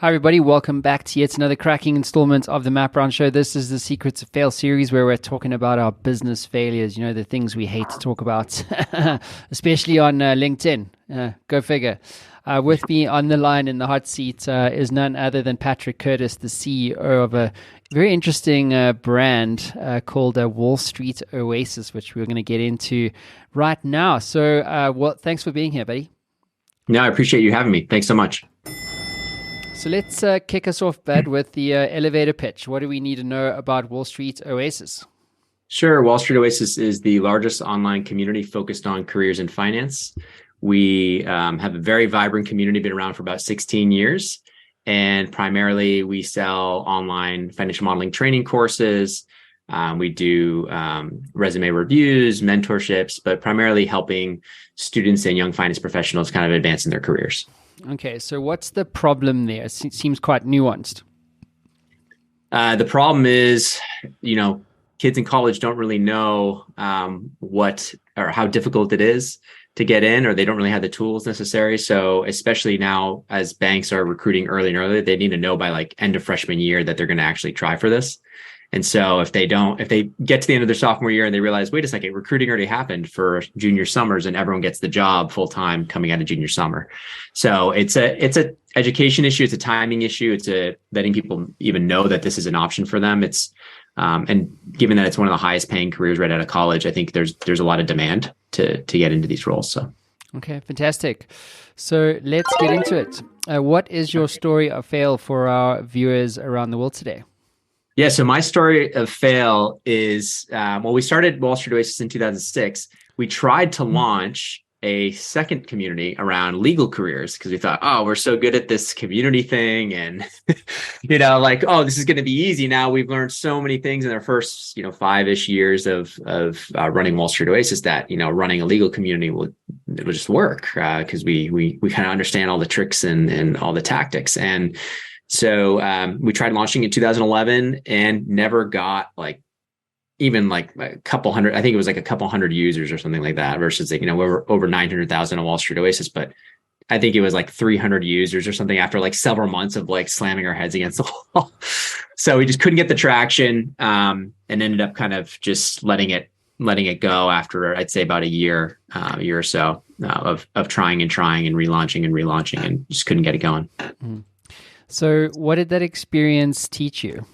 Hi, everybody. Welcome back to yet another cracking installment of the Matt Brown Show. This is the Secrets of Fail series where we're talking about our business failures, the things we hate to talk about, especially on LinkedIn. Go figure. With me on the line in the hot seat is none other than Patrick Curtis, the CEO of a very interesting brand called Wall Street Oasis, which we're going to get into right now. So, thanks for being here, buddy. No, I appreciate you having me. Thanks so much. So let's kick us off, Bud, with the elevator pitch. What do we need to know about Wall Street Oasis? Sure. Wall Street Oasis is the largest online community focused on careers in finance. We have a very vibrant community, been around for about 16 years. And primarily, we sell online financial modeling training courses. We do resume reviews, mentorships, but primarily helping students and young finance professionals kind of advance in their careers. Okay, so what's the problem there? It seems quite nuanced. The problem is, kids in college don't really know what or how difficult it is to get in, or they don't really have the tools necessary. So especially now as banks are recruiting early and early, they need to know by like end of freshman year that they're going to actually try for this. And so if they get to the end of their sophomore year and they realize, wait a second, recruiting already happened for junior summers and everyone gets the job full time coming out of junior summer. So it's a education issue. It's a timing issue. It's a letting people even know that this is an option for them. It's and given that it's one of the highest paying careers right out of college, I think there's a lot of demand to get into these roles. So. Okay, fantastic. So let's get into it. What is your story of fail for our viewers around the world today? Yeah, so my story of fail is, we started Wall Street Oasis in 2006. We tried to launch a second community around legal careers because we thought, we're so good at this community thing. And, this is going to be easy. Now we've learned so many things in our first, 5-ish years of running Wall Street Oasis that, running a legal community will just work because we kind of understand all the tricks and all the tactics. And so we tried launching in 2011 and never got even a couple hundred. I think it was a couple hundred users or something like that versus we're over 900,000 on Wall Street Oasis, but I think it was 300 users or something after several months of slamming our heads against the wall. So we just couldn't get the traction and ended up kind of just letting it go after I'd say about a year or so of trying and relaunching and just couldn't get it going. Mm. So what did that experience teach you?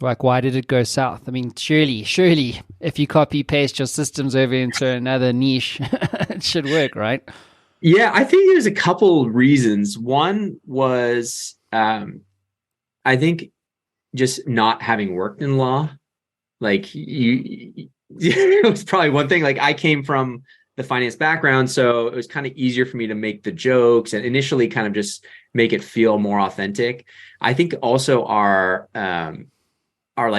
Why did it go south? I mean, surely, if you copy paste your systems over into another niche, it should work, right? Yeah, I think there's a couple reasons. One was, I think just not having worked in law, it was probably one thing. I came from the finance background, so it was kind of easier for me to make the jokes and initially kind of just make it feel more authentic. I think also our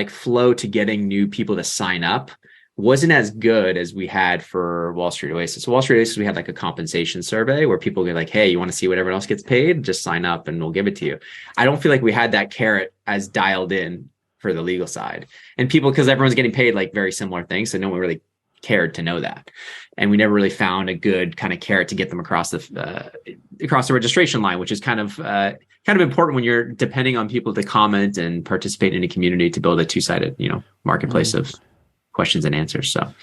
flow to getting new people to sign up wasn't as good as we had for Wall Street Oasis. So Wall Street Oasis, we had a compensation survey where people get hey, you want to see what everyone else gets paid? Just sign up and we'll give it to you. I don't feel like we had that carrot as dialed in for the legal side. And people, because everyone's getting paid very similar things, so no one really cared to know that. And we never really found a good kind of carrot to get them across the registration line, which is kind of important when you're depending on people to comment and participate in a community to build a two-sided, marketplace of questions and answers. So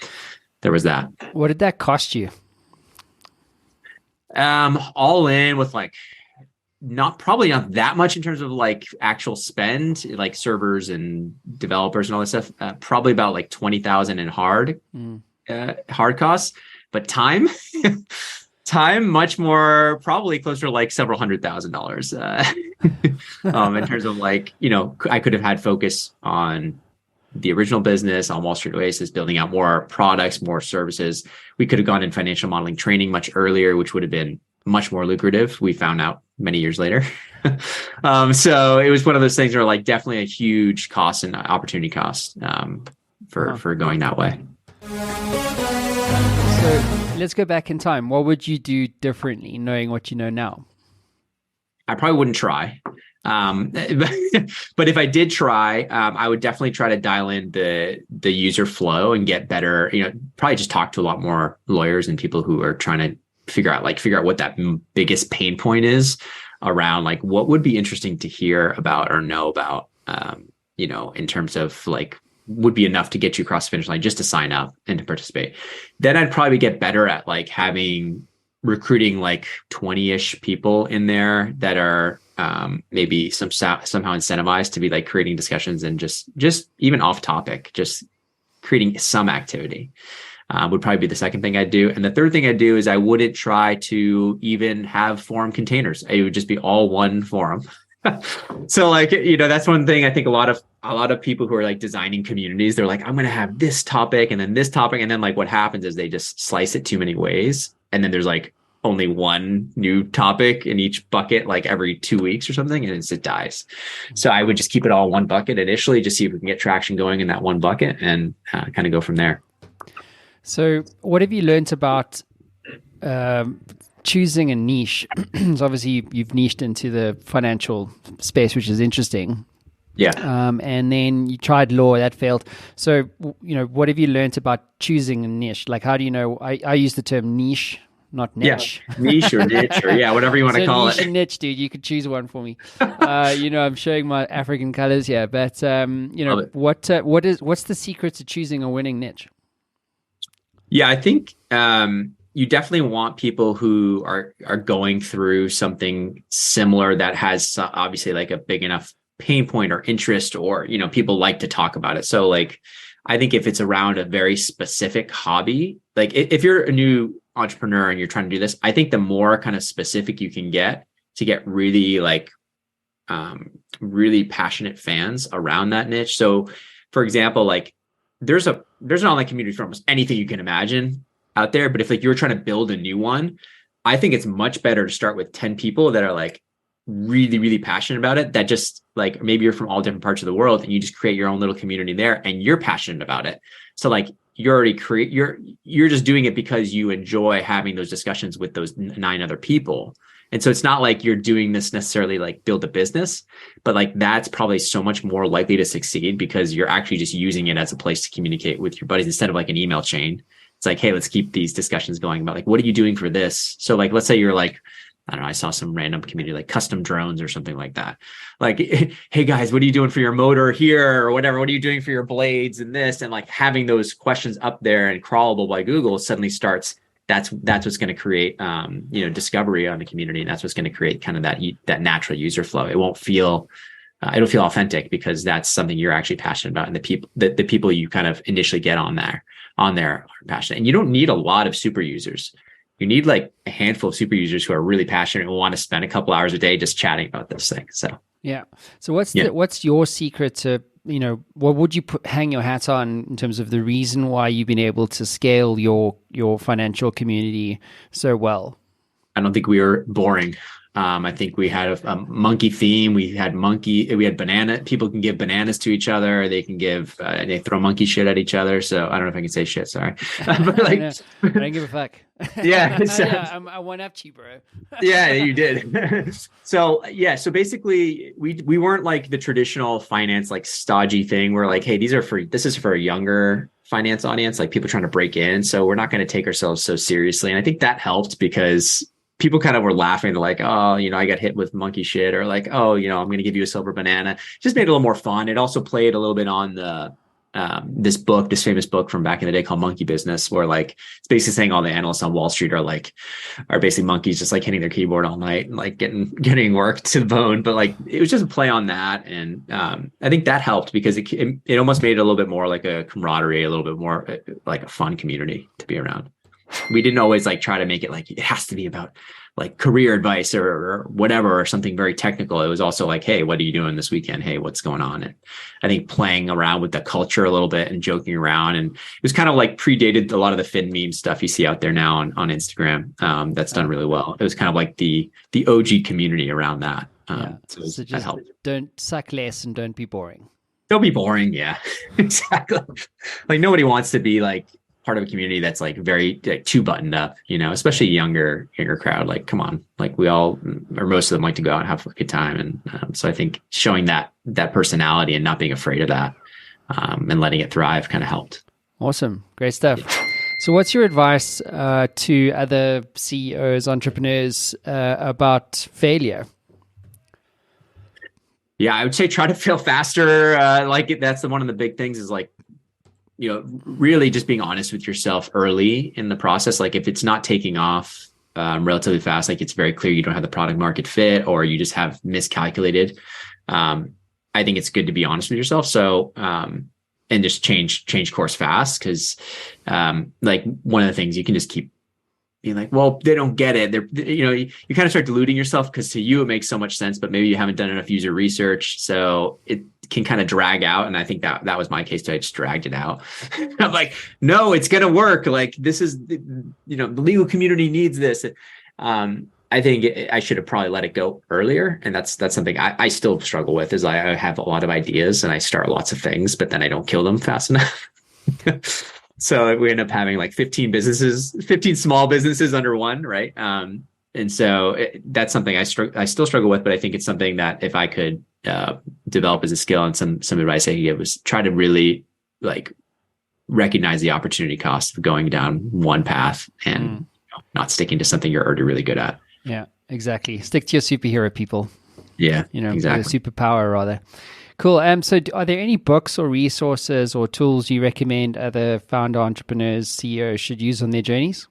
there was that. What did that cost you? All in with probably not that much in terms of actual spend, servers and developers and all that stuff. Probably about 20,000 in hard costs, but time much more, probably closer to several $100,000 in terms of I could have had focus on the original business, on Wall Street Oasis, building out more products, more services. We could have gone in financial modeling training much earlier, which would have been much more lucrative. We found out many years later. So it was one of those things where definitely a huge cost and opportunity cost for going that way. So let's go back in time. What would you do differently knowing what you know now? I probably wouldn't try. But if I did try, I would definitely try to dial in the user flow and get better, probably just talk to a lot more lawyers and people who are trying to figure out what that biggest pain point is around like what would be interesting to hear about or know about, in terms of like would be enough to get you across the finish line just to sign up and to participate. Then I'd probably get better at like recruiting like 20-ish people in there that are maybe somehow incentivized to be like creating discussions and just even off topic, just creating some activity. Would probably be the second thing I'd do. And the third thing I'd do is I wouldn't try to even have forum containers. It would just be all one forum. So like, that's one thing I think a lot of people who are like designing communities, they're like, I'm going to have this topic and then this topic. And then like what happens is they just slice it too many ways. And then there's like only one new topic in each bucket, like every 2 weeks or something, and it dies. So I would just keep it all in one bucket initially, just see if we can get traction going in that one bucket and kind of go from there. So what have you learned about choosing a niche? So obviously you've niched into the financial space, which is interesting. Yeah. And then you tried law, that failed. So, what have you learned about choosing a niche? Like, how do you know? I use the term niche, not niche. Yeah. Niche or niche or whatever you want to call niche it. And niche, dude, you could choose one for me. I'm showing my African colors here, but what's the secret to choosing a winning niche? Yeah, I think you definitely want people who are going through something similar that has obviously like a big enough pain point or interest, or people like to talk about it. So like I think if it's around a very specific hobby, like if you're a new entrepreneur and you're trying to do this, I think the more kind of specific you can get to get really like really passionate fans around that niche. So for example, like there's an online community for almost anything you can imagine out there. But if like you're trying to build a new one, I think it's much better to start with 10 people that are like really, really passionate about it. That just like, maybe you're from all different parts of the world and you just create your own little community there and you're passionate about it. So like you're just doing it because you enjoy having those discussions with those 9 other people. And so it's not like you're doing this necessarily like build a business, but like that's probably so much more likely to succeed because you're actually just using it as a place to communicate with your buddies instead of like an email chain. It's like, hey, let's keep these discussions going about like, what are you doing for this? So like, let's say you're like, I don't know, I saw some random community like custom drones or something like that. Like, hey guys, what are you doing for your motor here or whatever? What are you doing for your blades and this? And like having those questions up there and crawlable by Google suddenly starts. That's what's going to create, discovery on the community. And that's what's going to create kind of that natural user flow. It won't feel, it'll feel authentic because that's something you're actually passionate about. And the people you kind of initially get on there are passionate. And you don't need a lot of super users. You need like a handful of super users who are really passionate and want to spend a couple hours a day just chatting about this thing. So, yeah. So what's your secret to, what would you hang your hat on in terms of the reason why you've been able to scale your financial community so well? I don't think we were boring. I think we had a monkey theme. We had banana. People can give bananas to each other. They can they throw monkey shit at each other. So I don't know if I can say shit. Sorry. But like, I don't give a fuck. Yeah. I one up you, bro. Yeah, you did. So basically we weren't like the traditional finance, like stodgy thing where like, hey, this is for a younger finance audience, like people trying to break in. So we're not going to take ourselves so seriously. And I think that helped because people kind of were laughing. They're like, oh, I got hit with monkey shit, or like, oh, I'm going to give you a silver banana. Just made it a little more fun. It also played a little bit on the this famous book from back in the day called Monkey Business, where like it's basically saying all the analysts on Wall Street are basically monkeys, just like hitting their keyboard all night and like getting work to the bone. But like it was just a play on that, and I think that helped because it almost made it a little bit more like a camaraderie, a little bit more like a fun community to be around. We didn't always like try to make it like it has to be about like career advice or whatever, or something very technical. It was also like, hey, what are you doing this weekend? Hey, what's going on? And I think playing around with the culture a little bit and joking around. And it was kind of like predated a lot of the Fin meme stuff you see out there now on Instagram. That's done really well. It was kind of like the OG community around that. So just that helped. Don't suck less and don't be boring. Don't be boring. Yeah, exactly. Like nobody wants to be like part of a community that's like very like too buttoned up, especially younger crowd. Like, come on, like we all, or most of them like to go out and have a good time. And so I think showing that personality and not being afraid of that and letting it thrive kind of helped. Awesome. Great stuff. Yeah. So what's your advice to other CEOs, entrepreneurs about failure? Yeah, I would say try to fail faster. That's one of the big things is like, really just being honest with yourself early in the process. Like if it's not taking off relatively fast, like it's very clear you don't have the product market fit or you just have miscalculated. I think it's good to be honest with yourself. So, and just change course fast. Cause, like one of the things you can just keep being like, well, they don't get it. You kind of start deluding yourself because to you, it makes so much sense, but maybe you haven't done enough user research. So it can kind of drag out. And I think that was my case too. I just dragged it out. I'm like, no, it's going to work. Like this is, the legal community needs this. I think I should have probably let it go earlier. And that's something I still struggle with is I have a lot of ideas and I start lots of things, but then I don't kill them fast enough. So we end up having like 15 small businesses under one. Right. And so that's something I still struggle with, but I think it's something that if I could develop as a skill, and some advice I could give was try to really like recognize the opportunity cost of going down one path and not sticking to something you're already really good at. Yeah, exactly. Stick to your superhero, people. Yeah, exactly. Your superpower rather. Cool. So are there any books or resources or tools you recommend other founder entrepreneurs, CEOs should use on their journeys?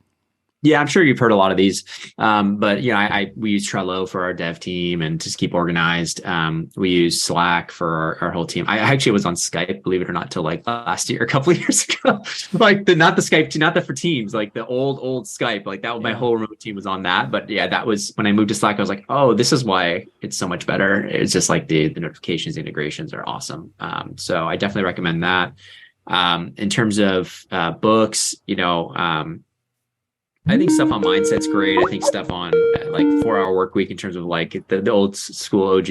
Yeah, I'm sure you've heard a lot of these, but we use Trello for our dev team and just keep organized. We use Slack for our whole team. I actually was on Skype, believe it or not, till like last year, a couple of years ago. Like not the Skype, not the for Teams, like the old Skype. Like that was my whole remote team was on that. But yeah, that was when I moved to Slack. I was like, oh, this is why it's so much better. It's just like the notifications, integrations are awesome. So I definitely recommend that. In terms of books, I think stuff on mindset's great. I think stuff on like 4-Hour Workweek in terms of like the old school OG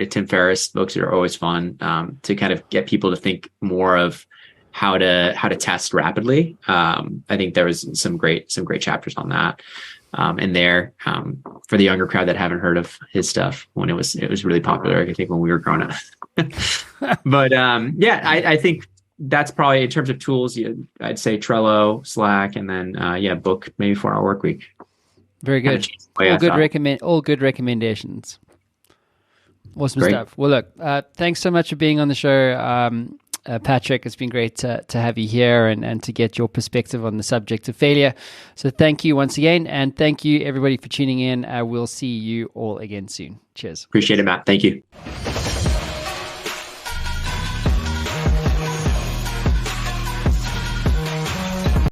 Tim Ferriss books are always fun to kind of get people to think more of how to test rapidly. I think there was some great chapters on that in there for the younger crowd that haven't heard of his stuff when it was really popular. I think when we were growing up. But I think that's probably in terms of tools. I'd say Trello, Slack, and then book maybe 4-Hour Workweek. Very good. All good recommendations. Awesome stuff. Well, look, thanks so much for being on the show, Patrick. It's been great to have you here and to get your perspective on the subject of failure. So thank you once again, and thank you everybody for tuning in. We'll see you all again soon. Cheers. Appreciate it, Matt. Thank you.